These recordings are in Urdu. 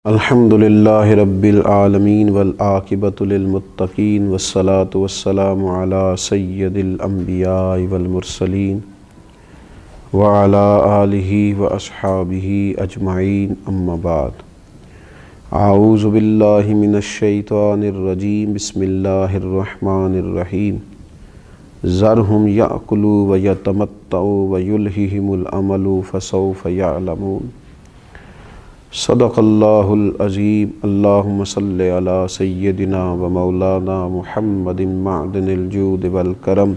الحمدللہ رب العالمین والعاقبۃ للمتقین والصلاة والسلام علی سید الانبیاء والمرسلین وعلی آلہ واصحابہ اجمعین اما بعد اعوذ باللہ من الشیطان الرجیم بسم اللہ الرحمن الرحیم ذرہم یأکلوا ویتمتعوا ویلہہم الامل فسوف یعلمون صدق اللہ العظیم اللہم صلی علی سیدنا و مولانا محمد معدن الجود والکرم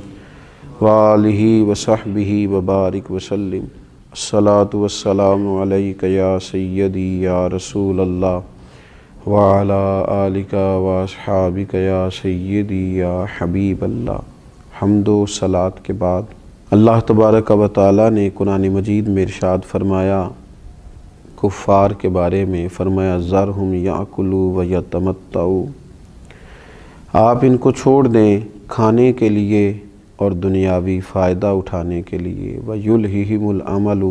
وآلہ وصحبہ وبارک وسلم الصلاة والسلام علیک یا سیدی یا رسول اللہ وعلی آلک واصحابک یا سیدی یا حبیب اللہ۔ حمد و صلاۃ کے بعد اللہ تبارک و تعالی نے قرآن مجید میں ارشاد فرمایا کفار کے بارے میں، فرمایا ذرہم یأکلوا ویتمتعوا، آپ ان کو چھوڑ دیں کھانے کے لیے اور دنیاوی فائدہ اٹھانے کے لیے، ویلہہم الامل،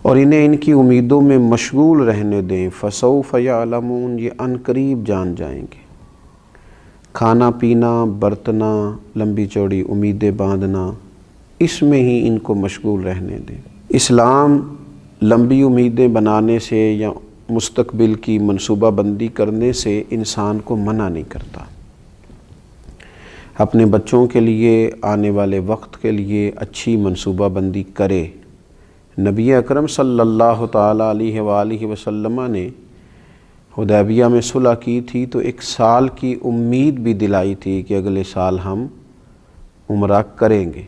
اور انہیں ان کی امیدوں میں مشغول رہنے دیں، فسوف یعلمون، یہ عنقریب جان جائیں گے۔ کھانا پینا، برتنا، لمبی چوڑی امیدیں باندھنا، اس میں ہی ان کو مشغول رہنے دیں۔ اسلام لمبی امیدیں بنانے سے یا مستقبل کی منصوبہ بندی کرنے سے انسان کو منع نہیں کرتا۔ اپنے بچوں کے لیے، آنے والے وقت کے لیے اچھی منصوبہ بندی کرے۔ نبی اکرم صلی اللہ تعالیٰ علیہ وآلہ وسلم نے حدیبیہ میں صلح کی تھی تو ایک سال کی امید بھی دلائی تھی کہ اگلے سال ہم عمرہ کریں گے۔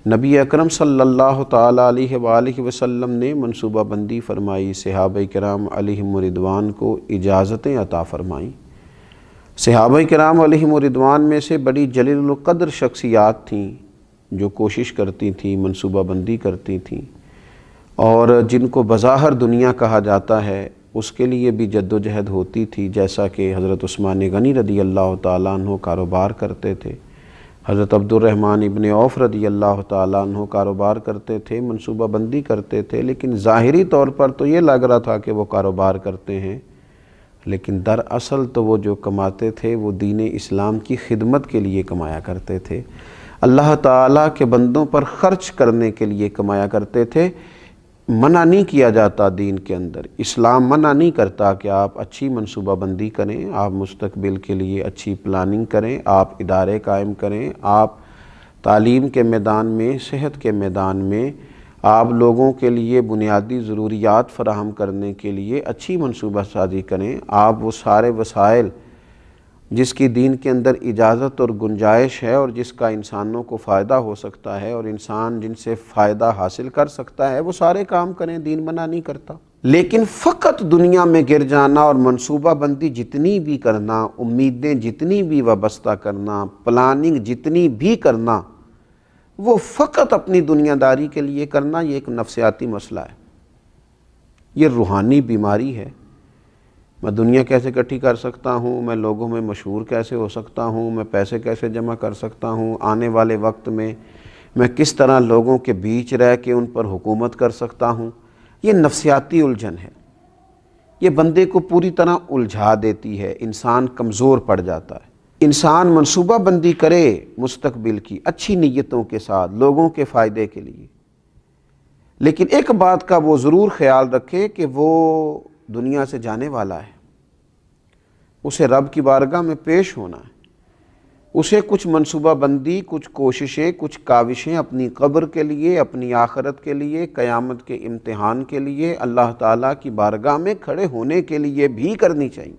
نبی اکرم صلی اللہ تعالیٰ علیہ وآلہ وسلم نے منصوبہ بندی فرمائی، صحابہ کرام علیہم رضوان کو اجازتیں عطا فرمائیں۔ صحابہ کرام علیہم رضوان میں سے بڑی جلیل القدر شخصیات تھیں جو کوشش کرتی تھیں، منصوبہ بندی کرتی تھیں، اور جن کو بظاہر دنیا کہا جاتا ہے اس کے لیے بھی جد و جہد ہوتی تھی، جیسا کہ حضرت عثمان غنی رضی اللہ تعالیٰ عنہ کاروبار کرتے تھے، حضرت عبد الرحمن ابن عوف رضی اللہ تعالیٰ عنہ کاروبار کرتے تھے، منصوبہ بندی کرتے تھے، لیکن ظاہری طور پر تو یہ لگ رہا تھا کہ وہ کاروبار کرتے ہیں، لیکن دراصل تو وہ جو کماتے تھے وہ دین اسلام کی خدمت کے لیے کمایا کرتے تھے، اللہ تعالیٰ کے بندوں پر خرچ کرنے کے لیے کمایا کرتے تھے۔ منع نہیں کیا جاتا دین کے اندر، اسلام منع نہیں کرتا کہ آپ اچھی منصوبہ بندی کریں، آپ مستقبل کے لیے اچھی پلاننگ کریں، آپ ادارے قائم کریں، آپ تعلیم کے میدان میں، صحت کے میدان میں، آپ لوگوں کے لیے بنیادی ضروریات فراہم کرنے کے لیے اچھی منصوبہ سازی کریں، آپ وہ سارے وسائل جس کی دین کے اندر اجازت اور گنجائش ہے اور جس کا انسانوں کو فائدہ ہو سکتا ہے اور انسان جن سے فائدہ حاصل کر سکتا ہے وہ سارے کام کریں، دین منع نہیں کرتا۔ لیکن فقط دنیا میں گر جانا اور منصوبہ بندی جتنی بھی کرنا، امیدیں جتنی بھی وابستہ کرنا، پلاننگ جتنی بھی کرنا، وہ فقط اپنی دنیا داری کے لیے کرنا، یہ ایک نفسیاتی مسئلہ ہے، یہ روحانی بیماری ہے۔ میں دنیا کیسے اکٹھی کر سکتا ہوں، میں لوگوں میں مشہور کیسے ہو سکتا ہوں، میں پیسے کیسے جمع کر سکتا ہوں، آنے والے وقت میں میں کس طرح لوگوں کے بیچ رہ کے ان پر حکومت کر سکتا ہوں، یہ نفسیاتی الجھن ہے، یہ بندے کو پوری طرح الجھا دیتی ہے، انسان کمزور پڑ جاتا ہے۔ انسان منصوبہ بندی کرے مستقبل کی اچھی نیتوں کے ساتھ لوگوں کے فائدے کے لیے، لیکن ایک بات کا وہ ضرور خیال رکھے کہ وہ دنیا سے جانے والا ہے، اسے رب کی بارگاہ میں پیش ہونا ہے، اسے کچھ منصوبہ بندی، کچھ کوششیں، کچھ کاوشیں اپنی قبر کے لیے، اپنی آخرت کے لیے، قیامت کے امتحان کے لیے، اللہ تعالیٰ کی بارگاہ میں کھڑے ہونے کے لیے بھی کرنی چاہیے۔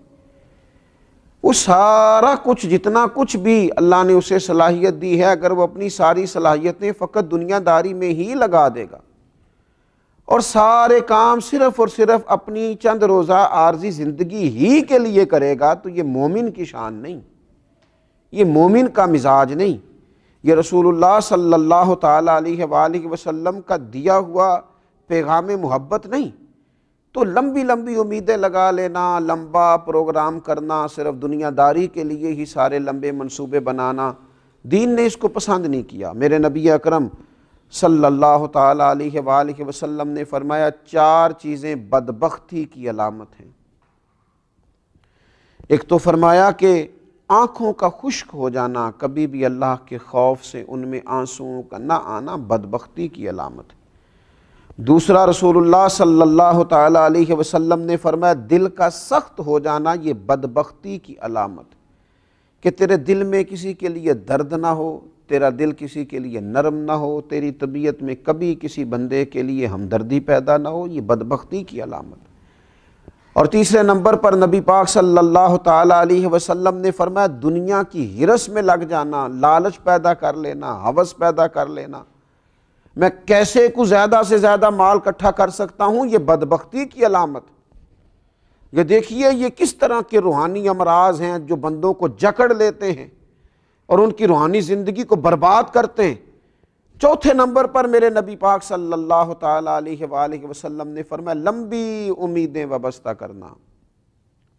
وہ سارا کچھ، جتنا کچھ بھی اللہ نے اسے صلاحیت دی ہے، اگر وہ اپنی ساری صلاحیتیں فقط دنیا داری میں ہی لگا دے گا اور سارے کام صرف اور صرف اپنی چند روزہ عارضی زندگی ہی کے لیے کرے گا تو یہ مومن کی شان نہیں، یہ مومن کا مزاج نہیں، یہ رسول اللہ صلی اللہ تعالیٰ علیہ وآلہ وسلم کا دیا ہوا پیغام محبت نہیں۔ تو لمبی لمبی امیدیں لگا لینا، لمبا پروگرام کرنا، صرف دنیا داری کے لیے ہی سارے لمبے منصوبے بنانا، دین نے اس کو پسند نہیں کیا۔ میرے نبی اکرم صلی اللہ تعالیٰ علیہ وآلہ وسلم نے فرمایا 4 چیزیں بدبختی کی علامت ہیں۔ ایک تو فرمایا کہ آنکھوں کا خشک ہو جانا کبھی بھی اللہ کے خوف سے ان میں آنسوؤں کا نہ آنا بدبختی کی علامت ہے۔ دوسرا رسول اللہ صلی اللہ تعالیٰ علیہ وسلم نے فرمایا دل کا سخت ہو جانا یہ بدبختی کی علامت ہے، کہ تیرے دل میں کسی کے لیے درد نہ ہو، تیرا دل کسی کے لیے نرم نہ ہو، تیری طبیعت میں کبھی کسی بندے کے لیے ہمدردی پیدا نہ ہو، یہ بدبختی کی علامت ہے۔ اور تیسرے نمبر پر نبی پاک صلی اللہ تعالیٰ علیہ وسلم نے فرمایا دنیا کی ہرس میں لگ جانا، لالچ پیدا کر لینا، ہوس پیدا کر لینا، میں کیسے کو زیادہ سے زیادہ مال اکٹھا کر سکتا ہوں، یہ بدبختی کی علامت۔ یہ دیکھیے یہ کس طرح کے روحانی امراض ہیں جو بندوں کو جکڑ لیتے ہیں اور ان کی روحانی زندگی کو برباد کرتے ہیں۔ چوتھے نمبر پر میرے نبی پاک صلی اللہ تعالیٰ علیہ وآلہ وسلم نے فرمایا لمبی امیدیں وابستہ کرنا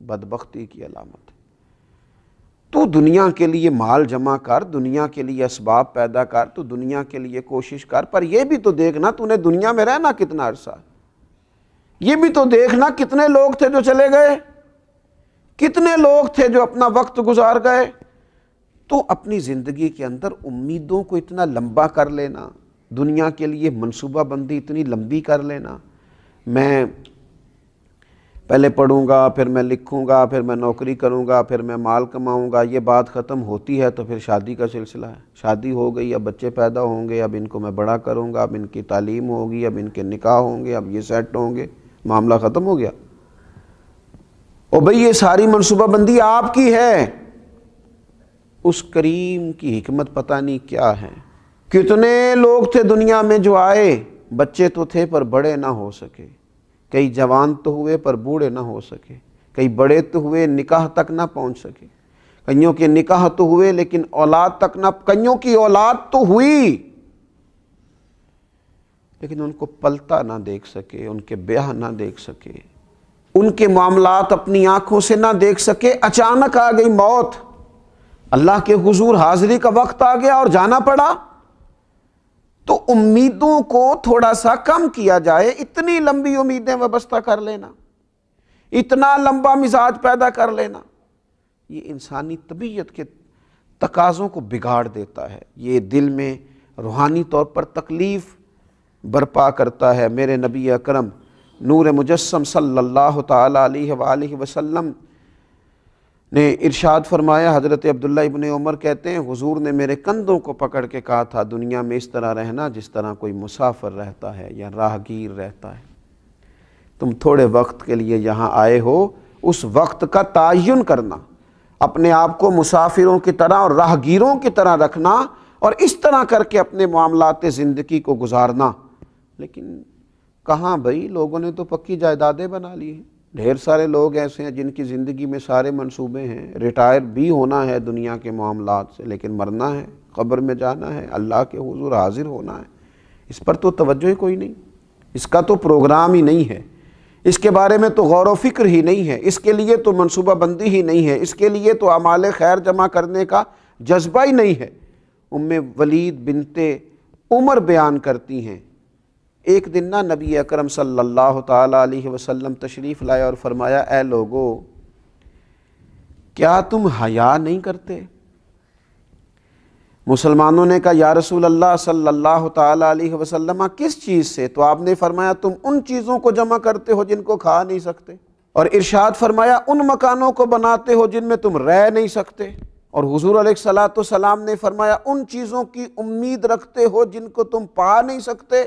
بدبختی کی علامت ہے۔ تو دنیا کے لیے مال جمع کر، دنیا کے لیے اسباب پیدا کر، تو دنیا کے لیے کوشش کر، پر یہ بھی تو دیکھنا تو نے دنیا میں رہنا کتنا عرصہ، یہ بھی تو دیکھنا کتنے لوگ تھے جو چلے گئے، کتنے لوگ تھے جو اپنا وقت گزار گئے۔ تو اپنی زندگی کے اندر امیدوں کو اتنا لمبا کر لینا، دنیا کے لیے منصوبہ بندی اتنی لمبی کر لینا، میں پہلے پڑھوں گا، پھر میں لکھوں گا، پھر میں نوکری کروں گا، پھر میں مال کماؤں گا، یہ بات ختم ہوتی ہے تو پھر شادی کا سلسلہ ہے، شادی ہو گئی، اب بچے پیدا ہوں گے، اب ان کو میں بڑا کروں گا، اب ان کی تعلیم ہوگی، اب ان کے نکاح ہوں گے، اب یہ سیٹ ہوں گے، معاملہ ختم ہو گیا۔ اور بھئی یہ ساری منصوبہ بندی آپ کی ہے، اس کریم کی حکمت پتہ نہیں کیا ہے۔ کتنے لوگ تھے دنیا میں جو آئے، بچے تو تھے پر بڑے نہ ہو سکے، کئی جوان تو ہوئے پر بوڑھے نہ ہو سکے، کئی بڑے تو ہوئے نکاح تک نہ پہنچ سکے، کئیوں کے نکاح تو ہوئے لیکن اولاد تک نہ، کئیوں کی اولاد تو ہوئی لیکن ان کو پلتا نہ دیکھ سکے، ان کے بیاہ نہ دیکھ سکے، ان کے معاملات اپنی آنکھوں سے نہ دیکھ سکے۔ اچانک آ گئی موت، اللہ کے حضور حاضری کا وقت آ گیا اور جانا پڑا۔ تو امیدوں کو تھوڑا سا کم کیا جائے، اتنی لمبی امیدیں وابستہ کر لینا، اتنا لمبا مزاج پیدا کر لینا، یہ انسانی طبیعت کے تقاضوں کو بگاڑ دیتا ہے، یہ دل میں روحانی طور پر تکلیف برپا کرتا ہے۔ میرے نبی اکرم نور مجسم صلی اللہ تعالیٰ علیہ وآلہ وسلم نے ارشاد فرمایا، حضرت عبداللہ ابن عمر کہتے ہیں حضور نے میرے کندھوں کو پکڑ کے کہا تھا دنیا میں اس طرح رہنا جس طرح کوئی مسافر رہتا ہے یا راہگیر رہتا ہے، تم تھوڑے وقت کے لیے یہاں آئے ہو، اس وقت کا تعین کرنا، اپنے آپ کو مسافروں کی طرح اور راہگیروں کی طرح رکھنا اور اس طرح کر کے اپنے معاملات زندگی کو گزارنا۔ لیکن کہاں بھائی، لوگوں نے تو پکی جائیدادیں بنا لی ہیں، ڈھیر سارے لوگ ایسے ہیں جن کی زندگی میں سارے منصوبے ہیں، ریٹائر بھی ہونا ہے دنیا کے معاملات سے، لیکن مرنا ہے، قبر میں جانا ہے، اللہ کے حضور حاضر ہونا ہے، اس پر تو توجہ ہی کوئی نہیں، اس کا تو پروگرام ہی نہیں ہے، اس کے بارے میں تو غور و فکر ہی نہیں ہے، اس کے لیے تو منصوبہ بندی ہی نہیں ہے، اس کے لیے تو اعمال خیر جمع کرنے کا جذبہ ہی نہیں ہے۔ ولید بنت عمر بیان کرتی ہیں، ایک دن نا نبی اکرم صلی اللہ تعالیٰ علیہ وسلم تشریف لائے اور فرمایا اے لوگو کیا تم حیا نہیں کرتے؟ مسلمانوں نے کہا یا رسول اللہ صلی اللہ تعالیٰ علیہ وسلم کس چیز سے؟ تو آپ نے فرمایا تم ان چیزوں کو جمع کرتے ہو جن کو کھا نہیں سکتے، اور ارشاد فرمایا ان مکانوں کو بناتے ہو جن میں تم رہ نہیں سکتے، اور حضور علیہ السلام نے فرمایا ان چیزوں کی امید رکھتے ہو جن کو تم پا نہیں سکتے۔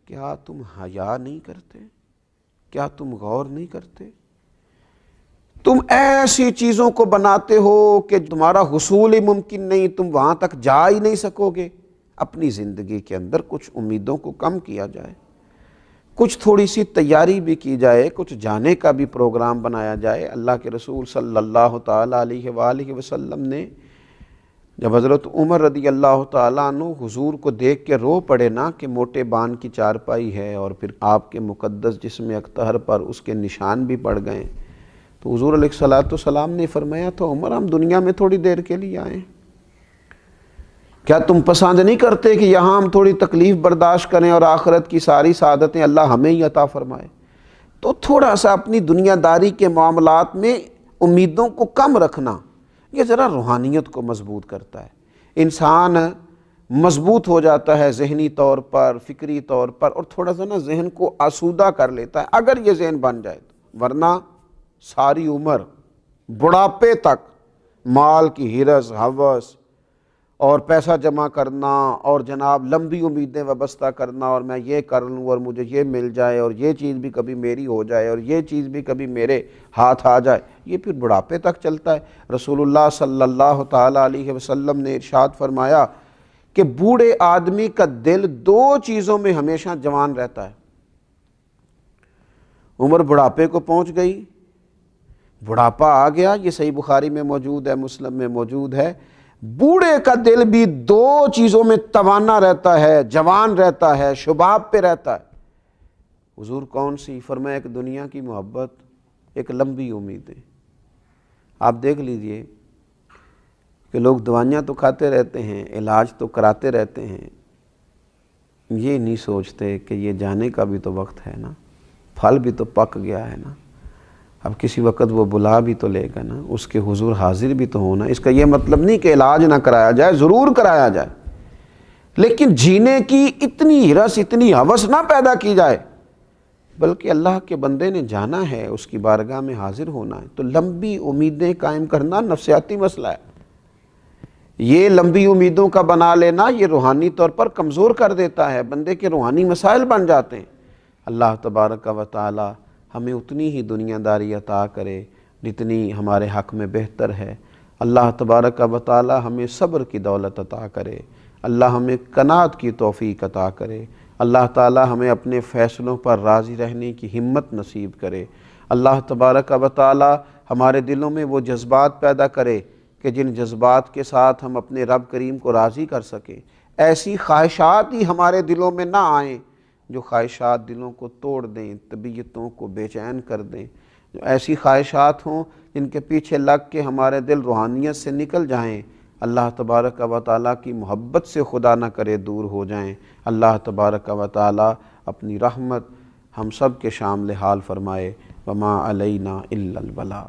کیا تم حیا نہیں کرتے؟ کیا تم غور نہیں کرتے؟ تم ایسی چیزوں کو بناتے ہو کہ تمہارا حصول ہی ممکن نہیں، تم وہاں تک جا ہی نہیں سکو گے۔ اپنی زندگی کے اندر کچھ امیدوں کو کم کیا جائے، کچھ تھوڑی سی تیاری بھی کی جائے، کچھ جانے کا بھی پروگرام بنایا جائے۔ اللہ کے رسول صلی اللہ تعالیٰ علیہ وآلہ وسلم نے جب حضرت عمر رضی اللہ تعالیٰ عنہ حضور کو دیکھ کے رو پڑے نا کہ موٹے بان کی چارپائی ہے اور پھر آپ کے مقدس جسم اکتہر پر اس کے نشان بھی پڑ گئے، تو حضور علیہ السلام نے فرمایا تو عمر ہم دنیا میں تھوڑی دیر کے لیے آئیں، کیا تم پسند نہیں کرتے کہ یہاں ہم تھوڑی تکلیف برداشت کریں اور آخرت کی ساری سعادتیں اللہ ہمیں ہی عطا فرمائے؟ تو تھوڑا سا اپنی دنیا داری کے معاملات میں امیدوں کو کم رکھنا، یہ ذرا روحانیت کو مضبوط کرتا ہے۔ انسان مضبوط ہو جاتا ہے ذہنی طور پر، فکری طور پر، اور تھوڑا سا نا ذہن کو آسودہ کر لیتا ہے اگر یہ ذہن بن جائے تو، ورنہ ساری عمر بڑھاپے تک مال کی ہرس ہوس اور پیسہ جمع کرنا اور جناب لمبی امیدیں وابستہ کرنا، اور میں یہ کر لوں اور مجھے یہ مل جائے اور یہ چیز بھی کبھی میری ہو جائے اور یہ چیز بھی کبھی میرے ہاتھ آ جائے، یہ پھر بڑھاپے تک چلتا ہے۔ رسول اللہ صلی اللہ تعالیٰ علیہ وسلم نے ارشاد فرمایا کہ بوڑھے آدمی کا دل دو چیزوں میں ہمیشہ جوان رہتا ہے۔ عمر بڑھاپے کو پہنچ گئی، بڑھاپا آ گیا، یہ صحیح بخاری میں موجود ہے، مسلم میں موجود ہے، بوڑھے کا دل بھی دو چیزوں میں توانا رہتا ہے، جوان رہتا ہے، شباب پہ رہتا ہے۔ حضور کون سی؟ فرمایا ایک دنیا کی محبت، ایک لمبی امیدیں۔ آپ دیکھ لیجئے کہ لوگ دوائیاں تو کھاتے رہتے ہیں، علاج تو کراتے رہتے ہیں، یہ نہیں سوچتے کہ یہ جانے کا بھی تو وقت ہے نا، پھل بھی تو پک گیا ہے نا، اب کسی وقت وہ بلا بھی تو لے گا نا، اس کے حضور حاضر بھی تو ہونا۔ اس کا یہ مطلب نہیں کہ علاج نہ کرایا جائے، ضرور کرایا جائے، لیکن جینے کی اتنی ہرس، اتنی ہوس نہ پیدا کی جائے، بلکہ اللہ کے بندے نے جانا ہے، اس کی بارگاہ میں حاضر ہونا ہے، تو لمبی امیدیں قائم کرنا نفسیاتی مسئلہ ہے۔ یہ لمبی امیدوں کا بنا لینا یہ روحانی طور پر کمزور کر دیتا ہے، بندے کے روحانی مسائل بن جاتے ہیں۔ اللہ تبارک و تعالی ہمیں اتنی ہی دنیا داری عطا کرے جتنی ہمارے حق میں بہتر ہے۔ اللہ تبارک و تعالی ہمیں صبر کی دولت عطا کرے، اللہ ہمیں قناعت کی توفیق عطا کرے، اللہ تعالی ہمیں اپنے فیصلوں پر راضی رہنے کی ہمت نصیب کرے۔ اللہ تبارک و تعالی ہمارے دلوں میں وہ جذبات پیدا کرے کہ جن جذبات کے ساتھ ہم اپنے رب کریم کو راضی کر سکیں۔ ایسی خواہشات ہی ہمارے دلوں میں نہ آئیں جو خواہشات دلوں کو توڑ دیں، طبیعتوں کو بے چین کر دیں، جو ایسی خواہشات ہوں جن کے پیچھے لگ کے ہمارے دل روحانیت سے نکل جائیں، اللہ تبارک و تعالیٰ کی محبت سے خدا نہ کرے دور ہو جائیں۔ اللہ تبارک و تعالیٰ اپنی رحمت ہم سب کے شامل حال فرمائے۔ وما علینا الا البلاغ۔